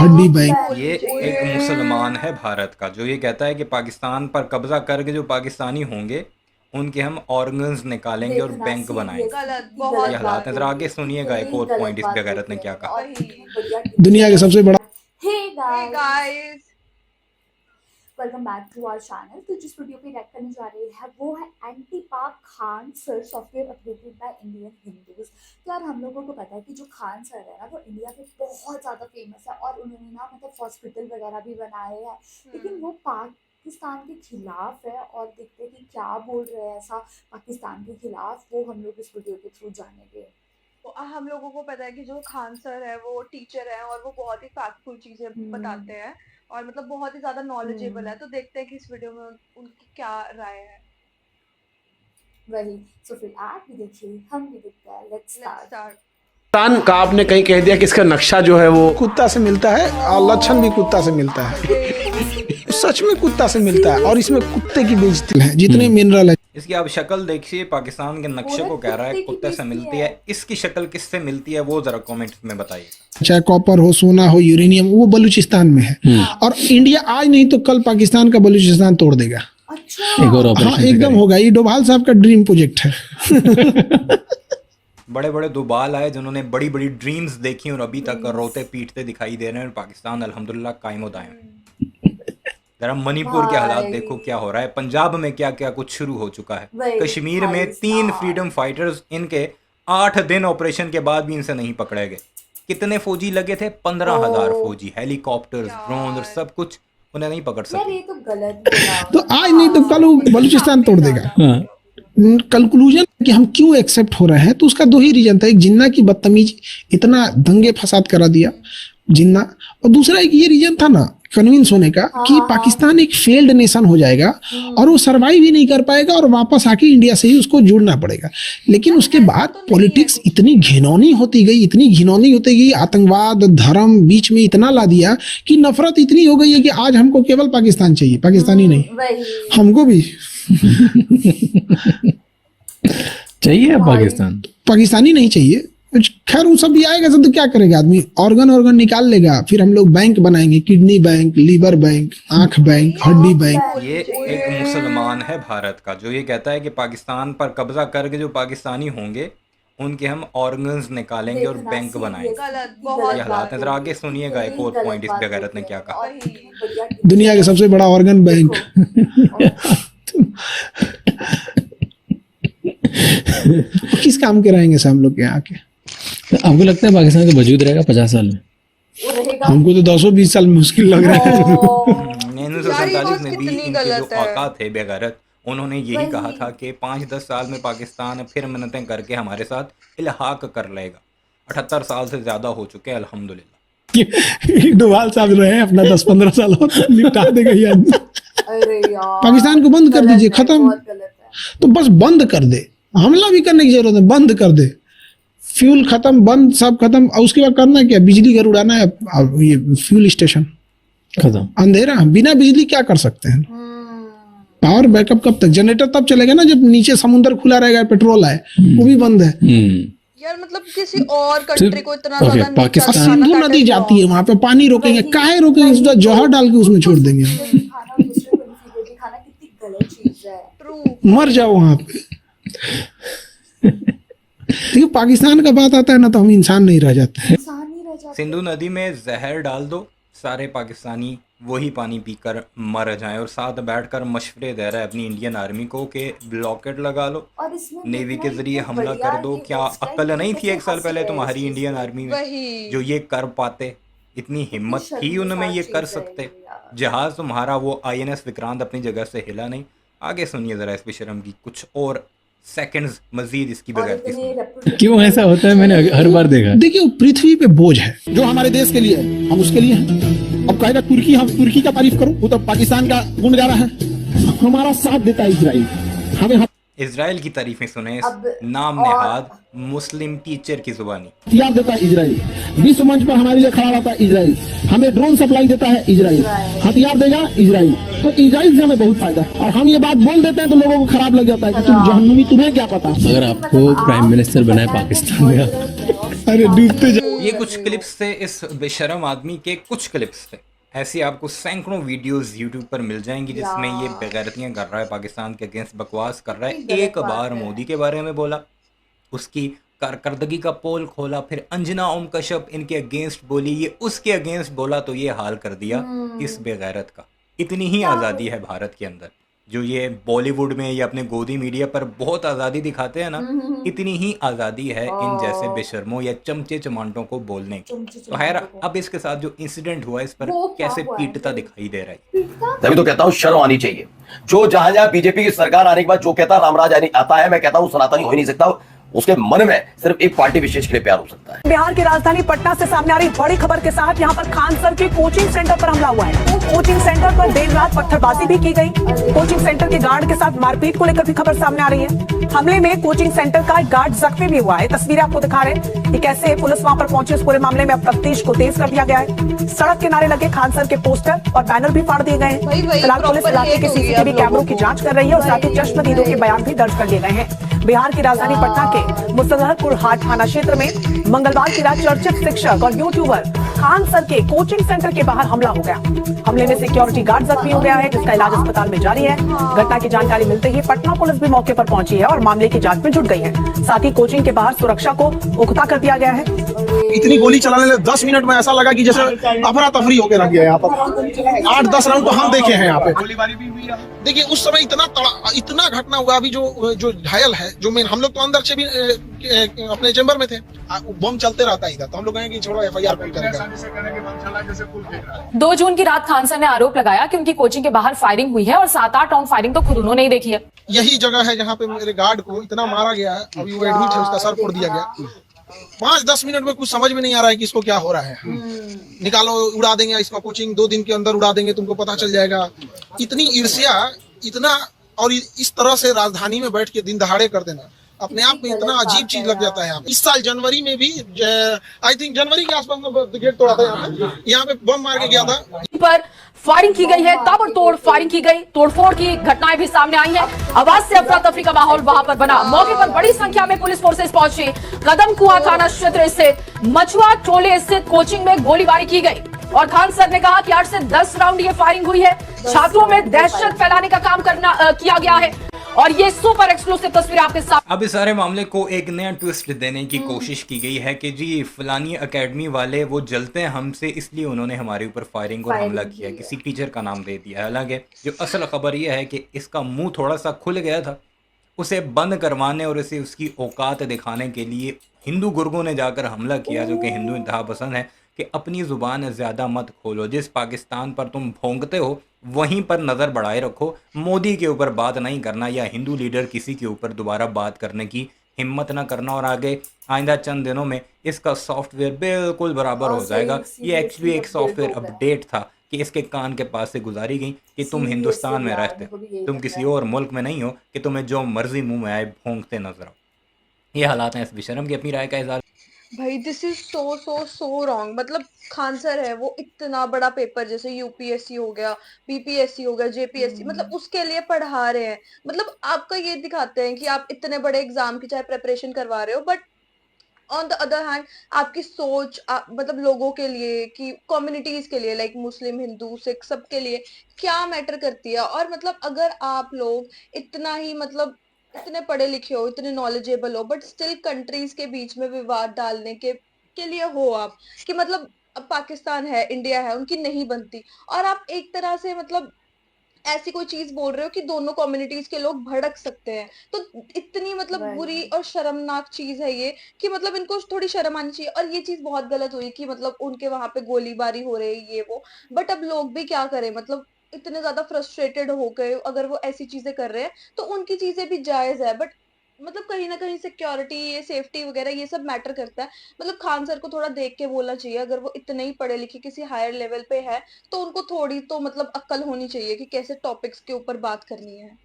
हड्डी बैंक। ये एक मुसलमान है भारत का जो ये कहता है कि पाकिस्तान पर कब्जा करके जो पाकिस्तानी होंगे उनके हम ऑर्गन्स निकालेंगे और बैंक बनाएंगे। गलत, बहुत ये हालात नजर आगे सुनिएगा एक और गलत पॉइंट इस बात बेगैरत ने होती है। क्या कहा। वही। दुनिया के सबसे बड़ा hey Hey guys, guys, welcome back to our channel. तो जिस वीडियो पे रिएक्ट करने जा रहे हैं वो है एंटी पाक Khan sir software updated by Indian Hindus. तो यार हम लोगों को पता है कि जो खान सर है ना वो इंडिया के बहुत ज़्यादा फेमस है और उन्होंने ना मतलब हॉस्पिटल वगैरह भी बनाए हैं, लेकिन वो पाकिस्तान के खिलाफ है। और देखते हैं कि क्या बोल रहे हैं ऐसा पाकिस्तान के खिलाफ, वो हम लोग इस वीडियो के थ्रू जानेंगे। तो हम लोगों को पता है कि जो खान सर है वो टीचर है और वो बहुत ही फैक्टफुल चीजें बताते हैं और मतलब बहुत ही ज्यादा नॉलेजेबल है। तो देखते हैं कि इस वीडियो में उनकी क्या राय है। वही, तो फिर आप भी देखिए, हम भी देखते हैं। Let's let's start. Start. Pakistan का आपने कहीं कह दिया कि इसका नक्शा जो है वो कुत्ता से मिलता है और लक्षण भी कुत्ता से मिलता है। सच में कुत्ता से मिलता है और इसमें कुत्ते की बेइज्जती है। जितने मिनरल है, इसकी आप शक्ल देखिए, पाकिस्तान के नक्शे को कह रहा है कुत्ते से मिलती है। इसकी शक्ल किससे मिलती है वो जरा कमेंट्स में बताइए। चाहे कॉपर हो, सोना हो, यूरेनियम, वो बलूचिस्तान में है। और इंडिया आज नहीं तो कल पाकिस्तान का बलूचिस्तान तोड़ देगा। अच्छा, एक और हाँ, ऑपरेशन एकदम होगा। ये डोभाल साहब का ड्रीम प्रोजेक्ट है। बड़े बड़े दुबाल आए जिन्होंने बड़ी बड़ी ड्रीम्स देखी और अभी तक रोते पीटते दिखाई दे रहे हैं। और पाकिस्तान अल्हम्दुलिल्लाह कायम दायम। जरा मणिपुर के हालात भाई। देखो क्या हो रहा है, पंजाब में क्या क्या कुछ शुरू हो चुका है, वही, कश्मीर में भाई 3 साहब। फ्रीडम फाइटर्स, इनके 8 दिन ऑपरेशन के बाद भी इनसे नहीं पकड़े गए। कितने फौजी लगे थे? 15,000 ओ। फौजी, हेलीकॉप्टर्स, ड्रोन और सब कुछ, उन्हें नहीं पकड़ यार सके। ये तो गलत बोला। तो आज नहीं तो कल वो बलूचिस्तान तोड़ देगा। हाँ, कंक्लूजन कि हम क्यों एक्सेप्ट हो रहे हैं, तो उसका 2 ही रीजन था। एक जिन्ना की बदतमीजी, इतना दंगे फसाद करा दिया जिन्ना, और दूसरा एक ये रीजन था ना कन्विंस होने का कि पाकिस्तान एक फेल्ड नेशन हो जाएगा और वो सर्वाइव ही नहीं कर पाएगा और वापस आके इंडिया से ही उसको जुड़ना पड़ेगा। लेकिन उसके बाद पॉलिटिक्स इतनी घिनौनी होती गई, इतनी घिनौनी होती गई, आतंकवाद धर्म बीच में इतना ला दिया कि नफरत इतनी हो गई है कि आज हमको केवल पाकिस्तान चाहिए, पाकिस्तानी नहीं, वही हमको भी चाहिए पाकिस्तान। पाकिस्तानी नहीं चाहिए। खैर वो सब भी आएगा सब, तो क्या करेगा आदमी? ऑर्गन निकाल लेगा, फिर हम लोग बैंक बनाएंगे, किडनी बैंक, लीवर बैंक, आंख बैंक, हड्डी बैंक। ये एक मुसलमान है भारत का जो ये कहता है कि पाकिस्तान पर कब्जा करके जो पाकिस्तानी होंगे उनके हम ऑर्गन्स निकालेंगे और देखना बैंक सीरियस। बनाएंगे। गलत, ये बहुत ये हालात नजर आगे सुनिएगा एक और गलत पॉइंट इस बात बेगैरत ने होती क्या है। कहा। और इतनी बढ़िया दुनिया के सबसे बड़ा ऑर्गन बैंक। किस काम के रहेंगे सब हम लोग यहाँ के? आपको लगता है पाकिस्तान का वजूद रहेगा 50 साल में? वो रहेगा। हमको तो 10-20 साल मुश्किल लग रहा है। उन्नीस सौ यार, ये सैंतालीस बात में भी कितनी इनके जो गलत है। आका थे बेगैरत, उन्होंने यही वही। कहा था कि 5-10 साल में पाकिस्तान फिर मिन्नतें करके हमारे साथ इल्हाक कर लेगा। 78 साल से ज्यादा हो चुके हैं अल्हम्दुलिल्लाह। डोभाल साहब रहे अपना 10-15 साल और निपटा देगा ये आदमी। अरे यार, पाकिस्तान को बंद कर गलत दीजिए, है, खत्म। बहुत गलत है। तो बस बंद कर दे, हमला भी करने की जरूरत है, बंद कर दे। फ्यूल खत्म, बंद, सब खत्म। और उसके बाद करना क्या? बिजली घर उड़ाना है, अब ये फ्यूल स्टेशन खत्म। अंधेरा, बिना बिजली क्या कर सकते हैं? पावर बैकअप कब तक? जनरेटर तब चलेगा ना जब नीचे समुद्र खुला रहेगा, पेट्रोल आए, वो भी बंद है। यार मतलब किसी और कंट्री को इतना ओके, ज्यादा नीचा पाकिस्तान- और दिखाना सिंधु that नदी is जाती है wrong। वहां पे, पानी रोकेंगे? काहे रोकेंगे? उसका जौहर डाल के उसमें छोड़ देंगे। खाना दूसरे को इन्फीरियरिटी खाना कितनी गलत चीज है। True। मर जाओ वहां पे। देखिए पाकिस्तान का बात आता है ना तो हम इंसान नहीं रह जाते। इंसान ही रह जाता है। सिंधु नदी में जहर डाल दो, सारे पाकिस्तानी वही पानी पीकर मर जाएं। और साथ बैठकर मशवरे दे रहा है अपनी इंडियन आर्मी को कि ब्लॉकेट लगा लो, और इसमें नेवी देखना के जरिए इतना हमला बढ़िया कर दो। ये क्या hostile अक्ल नहीं थी तरीके 1 साल से पहले हंस रहे तुम्हारी हैं इस इंडियन चीज़ आर्मी में वही। जो ये कर पाते? इतनी हिम्मत थी उनमें ये कर सकते? जहाज तुम्हारा वो INS विक्रांत अपनी जगह से हिला नहीं। आगे सुनिए जरा इस बेशरम की कुछ और सेकंड्स मजीद इसकी और बगैरती इतने सुनिए। reputation क्यों ऐसा होता है? मैंने हर बार देखा। देखिए वो पृथ्वी पे बोझ है, जो हमारे देश के लिए है, हम उसके लिए हैं। अब कहेगा तुर्की, हम तुर्की का तारीफ करो, वो तो पाकिस्तान का गुण गा रहा है। हमारा साथ देता है इजराइल, हमें इजराइल की तारीफें सुने इस अब नाम और- नेहाद मुस्लिम टीचर की जुबानी। हथियार देता है इजराइल, विश्व मंच पर हमारे लिए खड़ा रहता है इजराइल, हमें ड्रोन सप्लाई देता है इजराइल, हथियार देगा इजराइल। तो इजराइल से हमें बहुत फायदा है। और हम ये बात बोल देते हैं तो लोगों को खराब लग जाता है कि तुम जहन्नुमी, तुम्हें क्या पता। अगर आपको प्राइम मिनिस्टर बनाए पाकिस्तान का अरे डूबते जा ये कुछ क्लिप्स थे इस बेशरम आदमी के, कुछ क्लिप्स थे। ऐसी आपको सैकड़ों वीडियोस यूट्यूब पर मिल जाएंगी जिसमें ये बेगैरतियां कर रहा है, पाकिस्तान के अगेंस्ट बकवास कर रहा है। गलत एक बात बार है। मोदी के बारे में बोला, उसकी कारकर्दगी का पोल खोला, फिर अंजना ओम कश्यप इनके अगेंस्ट बोली, ये उसके अगेंस्ट बोला, तो ये हाल कर दिया इस बेगैरत का। इतनी ही आज़ादी है भारत के अंदर, जो ये बॉलीवुड में या अपने गोदी मीडिया पर बहुत आज़ादी दिखाते हैं ना, इतनी ही आज़ादी है इन जैसे बेशर्मों या चमचे चमांटों को बोलने की। तो खैर, अब इसके साथ जो इंसिडेंट हुआ इस पर वो क्या कैसे हुआ है पीटता फिर? दिखाई दे रहा है। तभी तो कहता हूँ शर्म आनी चाहिए। जो जहां जहां बीजेपी की सरकार आने के बाद जो कहता रामराज आता है, मैं कहता हूँ सनातनी हो ही नहीं सकता। उसके मन में सिर्फ एक पार्टी विशेष के लिए प्यार हो सकता है। बिहार की राजधानी पटना से सामने आ रही बड़ी खबर के साथ यहाँ पर खान सर के कोचिंग सेंटर पर हमला हुआ है। कोचिंग सेंटर पर देर रात पत्थरबाजी भी की गई। कोचिंग सेंटर के गार्ड के साथ मारपीट को लेकर भी खबर सामने आ रही है। हमले में कोचिंग सेंटर का एक गार्ड जख्मी भी हुआ है। तस्वीरें आपको दिखा रहे हैं कि कैसे पुलिस वहां पर पहुंची। इस पूरे मामले में अब तफ्तीश को तेज कर दिया गया है। सड़क किनारे लगे खान सर के पोस्टर और बैनर भी फाड़ दिए गए हैं। वही फिलहाल पुलिस proper इलाके hate के हो गई सीसीटीवी अब कैमरों लोगों की को। जांच कर रही है और साथ ही चश्मदीदों के बयान भी दर्ज कर लिए गए हैं। बिहार की राजधानी पटना के मुसहरपुर हाट थाना क्षेत्र में मंगलवार की रात चर्चित शिक्षक और यूट्यूबर खान सर के कोचिंग सेंटर के बाहर हमला हो गया। हमले में सिक्योरिटी गार्ड जख्मी हो गया है, जिसका इलाज अस्पताल में जारी है। घटना की जानकारी मिलते ही पटना पुलिस भी मौके पर पहुंची है और मामले की जांच में जुट गई है। साथ ही कोचिंग के बाहर सुरक्षा को पुख्ता कर दिया गया है। इतनी गोली चलाने लगे 10 मिनट में ऐसा लगा कि जैसे अफरा तफरी होके रख गया यहाँ पर। 8-10 राउंड तो हम देखे हैं यहाँ पे। गोलीबारी भी हुई है। देखिए उस समय इतना घटना हुआ। अभी जो घायल है, जो मेन, हम लोग तो अंदर से भी अपने चेंबर में थे। बम चलते रहता है इधर, तो हम लोग कहेंगे कि छोड़ो FIR कौन करेगा। 2 जून की रात खान सर ने आरोप लगाया कि उनकी कोचिंग के बाहर फायरिंग हुई है और 7-8 राउंड फायरिंग तो खुद उन्होंने ही देखी है। यही जगह है जहाँ पे मेरे गार्ड को इतना मारा गया है। अभी वो एडमिट है, उसका सर फोड़ दिया गया। 5-10 मिनट में कुछ समझ में नहीं आ रहा है कि इसको क्या हो रहा है। निकालो, उड़ा देंगे इसका कोचिंग, 2 दिन के अंदर उड़ा देंगे, तुमको पता चल जाएगा। इतनी ईर्ष्या, इतना, और इस तरह से राजधानी में बैठ के दिन दहाड़े कर देना, अपने आप में इतना अजीब चीज लग जाता है। इस साल जनवरी में भी, आई थिंक जनवरी के आसपास में गेट तोड़ा था यहाँ पे बम मार के गया था। पर फायरिंग की गई है, ताबड़तोड़ फायरिंग की गई, तोड़फोड़ की घटनाएं भी सामने आई हैं। आवाज से अफरा तफरी का माहौल वहां पर बना। मौके पर बड़ी संख्या में पुलिस फोर्सेस पहुंची। कदम कुआं थाना क्षेत्र स्थित मछुआ टोले स्थित कोचिंग में गोलीबारी की गई और खान सर ने कहा कि 8 से 10 राउंड ये फायरिंग हुई है। छात्रों में दहशत फैलाने का काम किया गया है और ये सुपर एक्सक्लूसिव तस्वीर आपके साथ। अब इस सारे मामले को एक नया ट्विस्ट देने की कोशिश की गई है कि जी फलानी एकेडमी वाले वो जलते हैं हमसे, इसलिए उन्होंने हमारे ऊपर फायरिंग और हमला किया, किसी टीचर का नाम दे दिया। हालांकि जो असल खबर यह है कि इसका मुंह थोड़ा सा खुल गया था। उसे बंद करवाने और उसे उसकी औकात दिखाने के लिए हिंदू गुर्गों ने जाकर हमला किया, जो कि हिंदू इंतहा पसंद है कि अपनी ज़ुबान ज़्यादा मत खोलो। जिस पाकिस्तान पर तुम भोंकते हो वहीं पर नज़र बढ़ाए रखो। मोदी के ऊपर बात नहीं करना या हिंदू लीडर किसी के ऊपर दोबारा बात करने की हिम्मत ना करना। और आगे आइंदा चंद दिनों में इसका सॉफ्टवेयर बिल्कुल बराबर हो जाएगा। ये एक्चुअली एक सॉफ्टवेयर अपडेट था कि इसके कान के पास से गुजारी गई कि तुम हिंदुस्तान में रहते हो, तुम किसी और मुल्क में नहीं हो कि तुम्हें जो मर्जी मुंह में आए भोंकते नजर आओ। ये हालात हैं इस बेशरम की। अपनी राय का इज़हार। भाई दिस इज सो रॉन्ग। मतलब खान सर है, वो इतना बड़ा पेपर जैसे यूपीएससी हो गया, बीपीएससी हो गया, जेपीएससी, मतलब उसके लिए पढ़ा रहे हैं। मतलब आपका ये दिखाते हैं कि आप इतने बड़े एग्जाम की चाहे प्रिपरेशन करवा रहे हो, but on the other hand आपकी सोच मतलब लोगों के लिए, कि कम्युनिटीज के लिए, लाइक मुस्लिम, हिंदू, सिख, सबके लिए क्या मैटर करती है। और मतलब अगर आप लोग इतना ही मतलब इतने पढ़े लिखे हो, इतने नॉलेजेबल हो, बट स्टिल कंट्रीज के बीच में विवाद डालने के लिए हो आप, कि मतलब अब पाकिस्तान है, इंडिया है, उनकी नहीं बनती, और आप एक तरह से मतलब ऐसी कोई चीज बोल रहे हो कि दोनों कम्युनिटीज के लोग भड़क सकते हैं। तो इतनी मतलब बुरी और शर्मनाक चीज है ये, कि मतलब इनको थोड़ी शर्म आनी चाहिए। और ये चीज बहुत गलत हुई कि मतलब उनके वहां पे गोलीबारी हो रही है, ये वो, बट अब लोग भी क्या करें, मतलब इतने ज्यादा फ्रस्ट्रेटेड हो गए। अगर वो ऐसी चीजें कर रहे हैं तो उनकी चीजें भी जायज है, बट मतलब कहीं ना कहीं सिक्योरिटी, ये सेफ्टी वगैरह ये सब मैटर करता है। मतलब खान सर को थोड़ा देख के बोलना चाहिए। अगर वो इतने ही पढ़े लिखे किसी हायर लेवल पे है तो उनको थोड़ी तो मतलब अक्ल होनी चाहिए कि कैसे टॉपिक्स के ऊपर बात करनी है।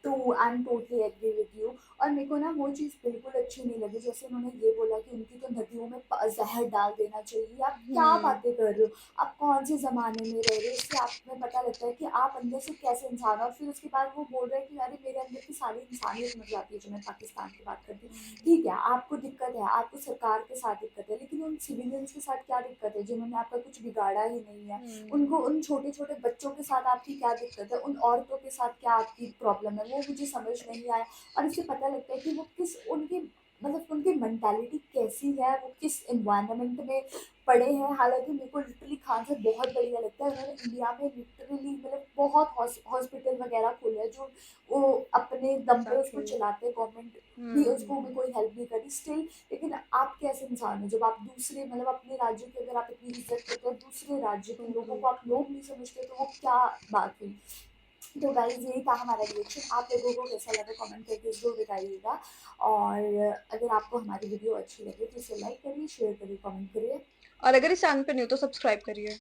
True, I'm totally agree with you. और मेरे को ना वो चीज़ बिल्कुल अच्छी नहीं लगी, जैसे उन्होंने ये बोला कि उनकी तो नदियों में जहर डाल देना चाहिए। आप क्या बातें कर रहे हो, आप कौन से ज़माने में रह रहे हो? इससे आप में पता लगता है कि आप अंदर से कैसे इंसान हो। और फिर उसके बाद वो बोल रहे हैं कि अरे मेरे अंदर की सारी इंसानियत मर जाती है जब मैं पाकिस्तान की बात करती हूँ। ठीक है, आपको दिक्कत है, आपको सरकार के साथ दिक्कत है, लेकिन उन सिविलियंस के साथ क्या दिक्कत है जिन्होंने आपका कुछ बिगाड़ा ही नहीं है? उनको, उन छोटे छोटे बच्चों के साथ आपकी क्या दिक्कत है? उन औरतों के साथ क्या आपकी प्रॉब्लम है? वो मुझे समझ नहीं आया। और इससे पता लगता है कि वो किस, उनकी मतलब उनकी मेंटालिटी कैसी है, वो किस एनवायरनमेंट में पड़े हैं। हालांकि मेरे को लिटरली खान सर बहुत बढ़िया लगता है, उन्होंने इंडिया में लिटरली मतलब बहुत हॉस्पिटल वगैरह खोले हैं जो वो अपने दम पे उसको Exactly. चलाते हैं, गवर्नमेंट भी उसको भी कोई हेल्प नहीं करी स्टिल। लेकिन आप कैसे इंसान हो जब आप दूसरे मतलब अपने राज्य की अगर आप इतनी इज्जत करते हो, दूसरे राज्य के लोगों को आप लोग नहीं समझते, तो वो क्या बात हुई? तो गाइज यही था हमारा रिएक्शन। आप लोगों को कैसा लगा कमेंट करके जरूर बताइएगा। और अगर आपको हमारी वीडियो अच्छी लगे तो इसे लाइक करिए, शेयर करिए, कमेंट करिए। और अगर इस चैनल पे नहीं हो तो सब्सक्राइब करिए।